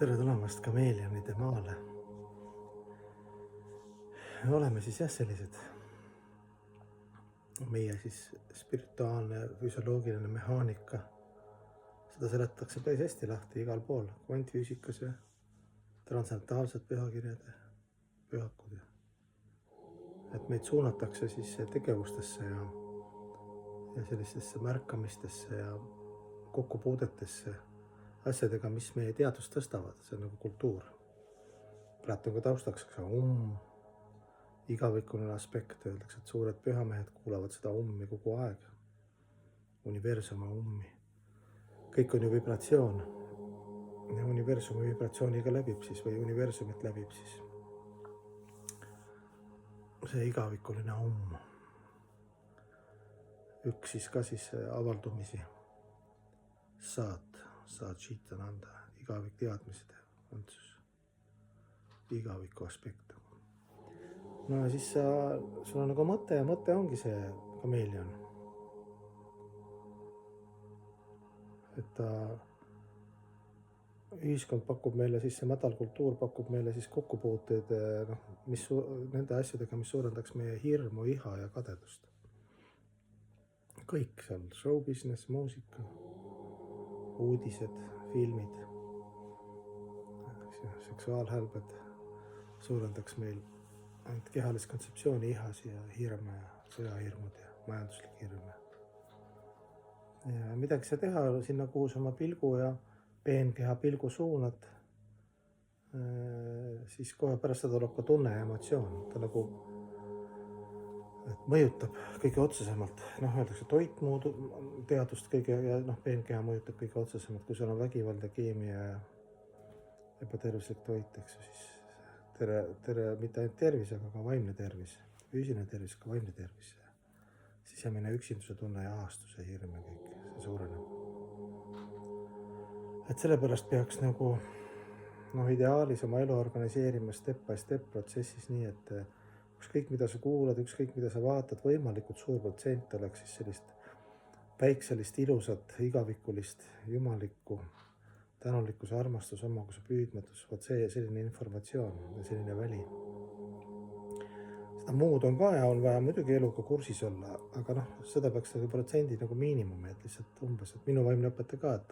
Tere tulemast Kameelionide maale. Me oleme siis jah sellised, meie siis spirituaalne, füsioloogiline mehaanika. Seda seletatakse päris hästi lahti igal pool, kvantfüüsikas ja transcendentaalsed pühakirjad ja pühakud. Et meid suunatakse siis tegevustesse ja sellistesse märkamistesse ja kokkupuudetesse asjadega, mis meie teadvust tõstavad, see on nagu kultuur. Praegu on ka taustaks igavikuline aspekt, öeldakse, et suured pühamehed kuulavad seda ummi kogu aeg. Universumi ummi. Kõik on ju vibratsioon. Ja universumi vibratsiooniga läbib siis või universumit läbib siis see igavikuline Üks siis ka siis avaldumisi Satchitananda, igavik teadmised, mõndsus, igaviku aspekt. No ja siis sul on nagu mõte ja mõte ongi see kameelion. Et ühiskond pakub meile siis, see madalkultuur pakub meile siis kokkupuuteid nende asjadega, mis suurendaks meie hirmu, iha ja kadedust. Kõik seal, show business, muusika, uudised, filmid, seksuaalhälbed suurendaks meil ainult kehalist kontseptsiooni, ihasi ja hirme ja sõjahirmud ja majanduslik hirm. Ja midagi sa teha sinna, kuhu sa oma pilgu ja peenkeha pilgu suunad, siis kohe pärast seda tuleb ka tunne ja emotsioon. Ta nagu mõjutab kõige otsesemalt. Öeldakse, toit muudub teadust kõige ja peenkeha mõjutab kõige otsesemalt. Kui sul on vägivald ja keemia ja ebatervislik toit, eks ju, siis tere mitte ainult tervis, aga ka vaimne tervis. Füüsiline tervis, ka vaimne tervis. Sisemine üksinduse tunne ja ahastuse hirm ja kõik, see suureneb. Et sellepärast peaks nagu ideaalis oma elu organiseerima step by step protsessis nii, et ükskõik mida sa kuulad, ükskõik mida sa vaatad, võimalikult suur protsent oleks siis sellist päikselist, ilusat, igavikulist, jumalikku, tänulikkuse, armastus, omaguse, püüdmatus, vot see selline informatsioon ja selline väli. Seda muud on ka ja on vaja muidugi eluga kursis olla, aga seda peaks protsendi nagu miinimumi, et lihtsalt umbes, et minu vaimne õpetaja ka, et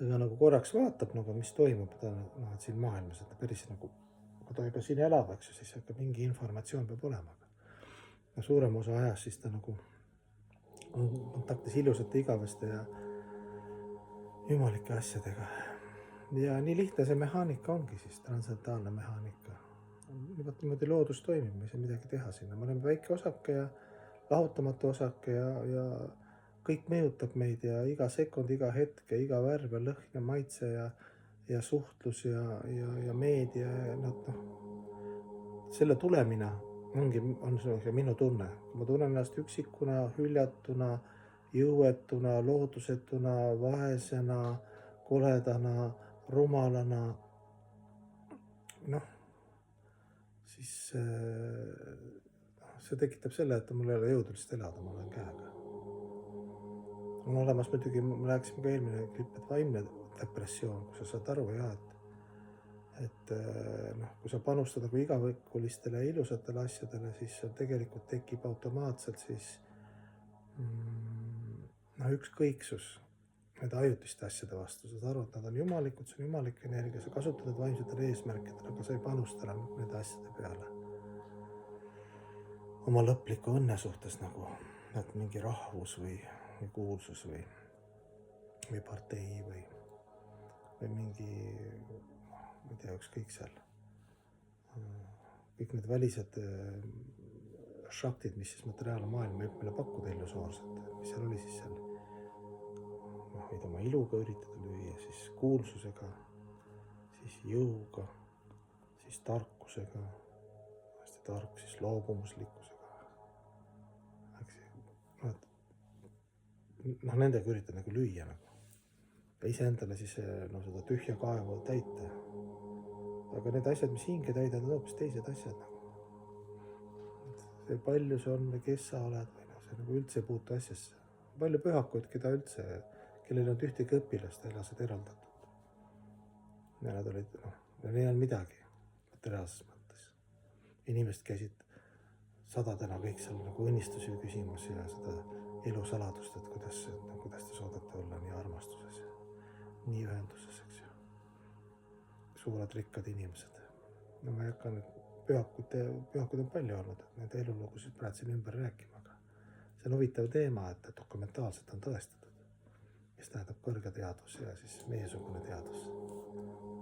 ta nagu korraks vaatab, mis toimub et siin maailmas, et päris nagu, kui ta juba siin elab, eks ju, siis mingi informatsioon peab olema. Ja suurem osa ajas siis ta nagu on kontaktis ilusate, igaveste ja jumalike asjadega. Ja nii lihtne see mehaanika ongi siis, transcendentaalne mehaanika. Niimoodi loodus toimib, me ei saa midagi teha sinna. Me oleme väike osake ja lahutamatu osake ja kõik mõjutab meid ja iga sekund, iga hetk ja iga värv ja lõhn ja maitse ja suhtlus ja meedia ja selle tulemina on see minu tunne. Ma tunnen ennast üksikuna, hüljatuna, jõuetuna, loodusetuna, vaesena, koledana, rumalana. Siis see tekitab selle, et mul ei ole jõudu lihtsalt elada, ma olen käega. On olemas muidugi, me rääkisime ka eelmine klipp, et vaimne depressioon, kui sa saad aru et kui sa panustad nagu igavikulistele ja ilusatele asjadele, siis tegelikult tekib automaatselt siis ükskõiksus nende ajutiste asjade vastu. Sa saad aru, et nad on jumalikud, see on jumalik energia, sa kasutad need vaimsetele eesmärkidele, aga sa ei panusta nende asjade peale. Oma lõpliku õnne suhtes nagu, et mingi rahvus või kuulsus või partei või mingi, ma ei tea, ükskõik seal. Kõik need välised šaktid, mis siis materiaalmaailm võib meile pakkuda illusoorselt, mis seal oli siis seal. Võid oma iluga üritada lüüa, siis kuulsusega, siis jõuga, siis tarkusega, hästi tark, siis loobumuslikkusega. Nendega üritad nagu lüüa ja iseendale siis seda tühja kaevu täita. Aga need asjad, mis hinge täidad, on hoopis teised asjad. See palju see on või kes sa oled või see nagu üldse ei puutu asjasse. Palju pühakuid, kellel on ühtegi õpilast, elasid eraldatud. ja nad olid, neil ei olnud midagi materiaalses mõttes. Inimesed käisid sadadena kõik seal nagu õnnistusi küsimus ja seda elusaladust, et kuidas te suudate olla nii armastuses ja nii ühenduses, eks ju. Suured rikkad inimesed. No ma ei hakka nüüd pühakud on palju olnud, et nende elulugusid praegu siin ümber rääkima, aga see on huvitav teema, et dokumentaalselt on tõestatud, mis tähendab kõrge teadus ja siis meiesugune teadus.